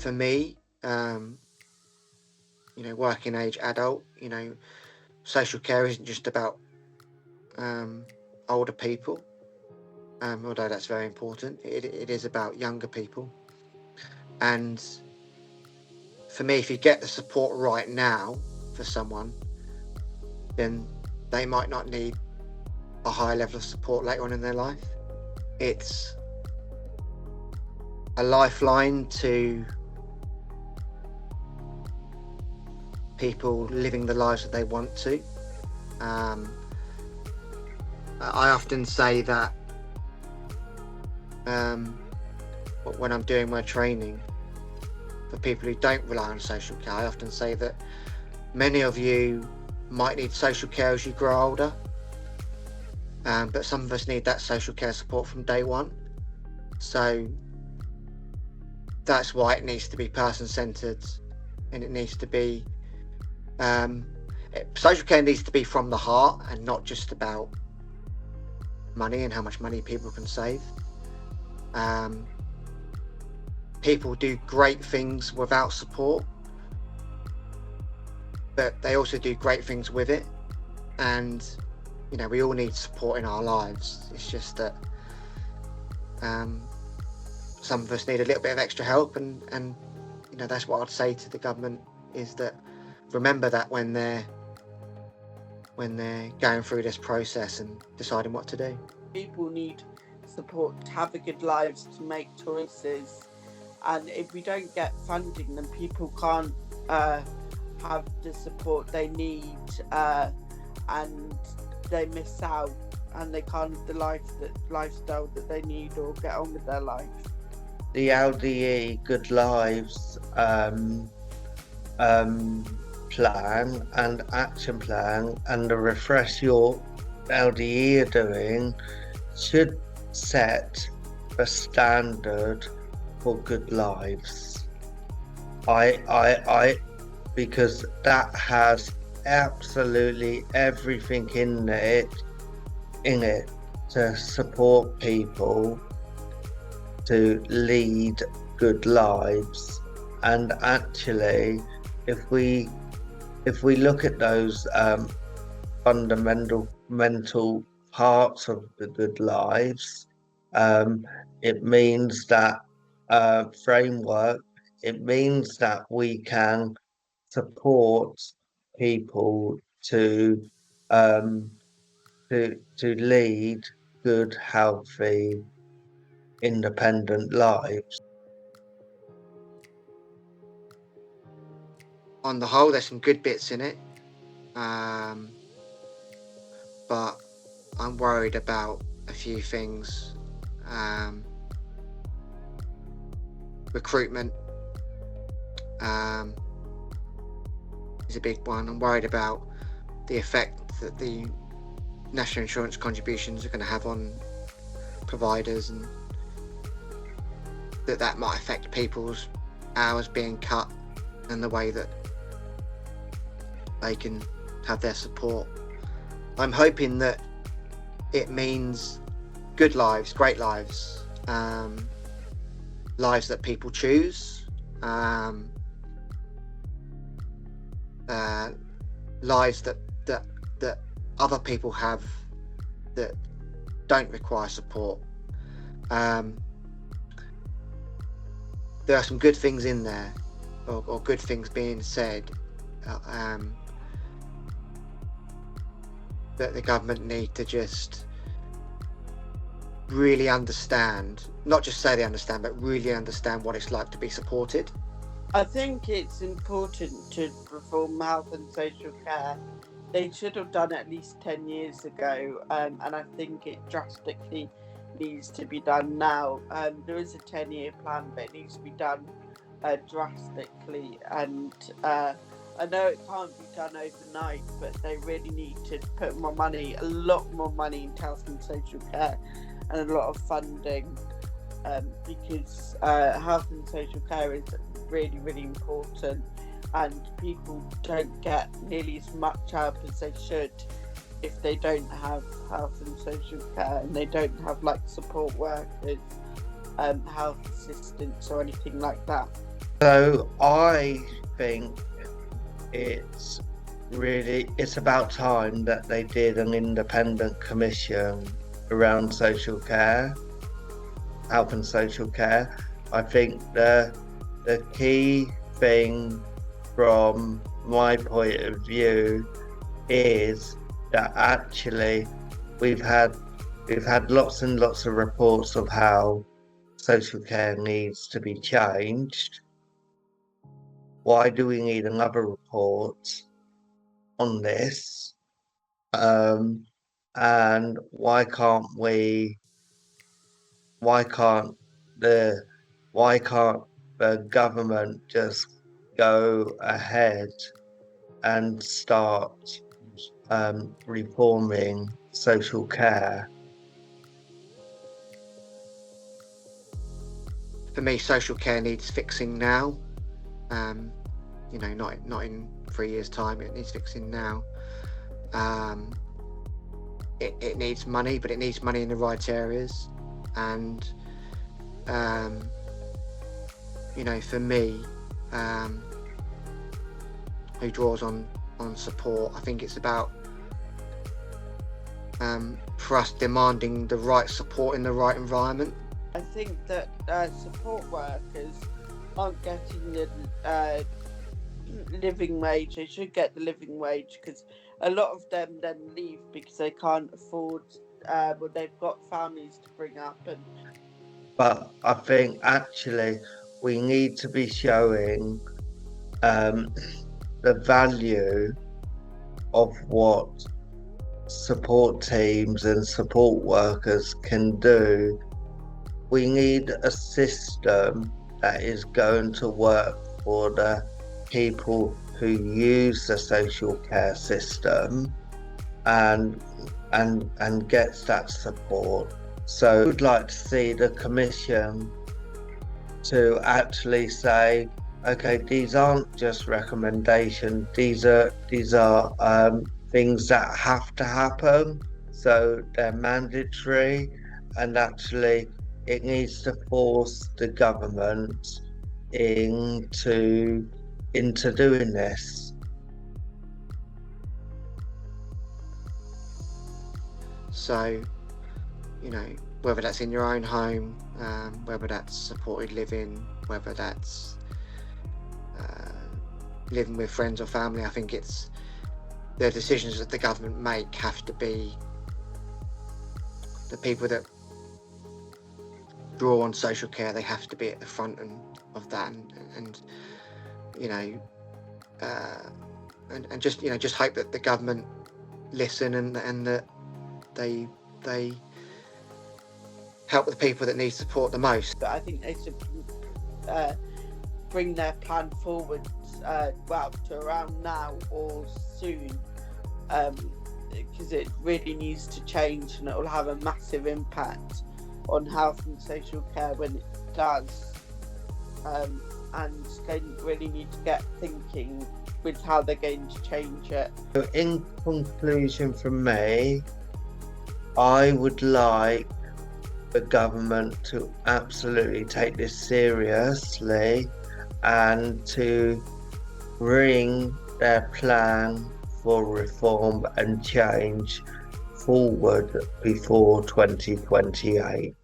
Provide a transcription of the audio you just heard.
for me, working age adult, social care isn't just about older people, although that's very important. It is about younger people. And for me, if you get the support right now for someone, then they might not need a high level of support later on in their life. It's a lifeline to people living the lives that they want to. I often say that when I'm doing my training for people who don't rely on social care, I often say that many of you might need social care as you grow older, but some of us need that social care support from day one. So that's why it needs to be person-centered, and it needs to be social care needs to be from the heart and not just about money and how much money people can save. People do great things without support, but they also do great things with it. And we all need support in our lives. It's just that some of us need a little bit of extra help, and that's what I'd say to the government, is that remember that when they're going through this process and deciding what to do. People need support to have a good lives, to make choices, and if we don't get funding, then people can't have the support they need, and they miss out, and they can't have the lifestyle that they need or get on with their life. The LDE Good Lives plan and action plan and the Refresh Your LDE are doing should set a standard for good lives. I because that has absolutely everything in it to support people to lead good lives. And actually, if we look at those fundamental mental parts of the good lives, it means that framework, it means that we can support people to lead good, healthy, independent lives. On the whole, there's some good bits in it, but I'm worried about a few things. Recruitment is a big one. I'm worried about the effect that the national insurance contributions are going to have on providers, and that might affect people's hours being cut and the way that they can have their support. I'm hoping that it means good lives, great lives, lives that people choose, lives that other people have that don't require support. There are some good things in there, or good things being said, that the government need to just really understand, not just say they understand, but really understand what it's like to be supported. I think it's important to reform health and social care. They should have done it at least 10 years ago, and I think it drastically needs to be done now. There is a 10-year plan, but it needs to be done drastically, and I know it can't be done overnight, but they really need to put more money, a lot more money into health and social care, and a lot of funding, because health and social care is really, really important, and people don't get nearly as much help as they should if they don't have health and social care, and they don't have like support workers, health assistants or anything like that. So I think it's about time that they did an independent commission around social care, health and social care. I think the key thing from my point of view is that actually we've had lots and lots of reports of how social care needs to be changed. Why do we need another report on this? And why can't the government just go ahead and start reforming social care? For me, social care needs fixing now. Not in 3 years' time. It needs fixing now. It needs money, but it needs money in the right areas. And for me, who draws on support, I think it's about for us demanding the right support in the right environment. I think that support workers aren't getting the living wage. They should get the living wage, because a lot of them then leave because they can't afford, they've got families to bring up. But I think actually we need to be showing the value of what support teams and support workers can do. We need a system that is going to work for the people who use the social care system and gets that support. So I would like to see the commission to actually say, okay, these aren't just recommendations, these are things that have to happen, so they're mandatory, and actually it needs to force the government into doing this. So, whether that's in your own home, whether that's supported living, whether that's living with friends or family, I think it's the decisions that the government make have to be the people that draw on social care. They have to be at the front of that, and just hope that the government listen and that they help the people that need support the most. But I think they should bring their plan forward, to around now or soon, because it really needs to change, and it will have a massive impact on health and social care when it does. And they really need to get thinking with how they're going to change it. So in conclusion from me, I would like the government to absolutely take this seriously and to bring their plan for reform and change forward before 2028.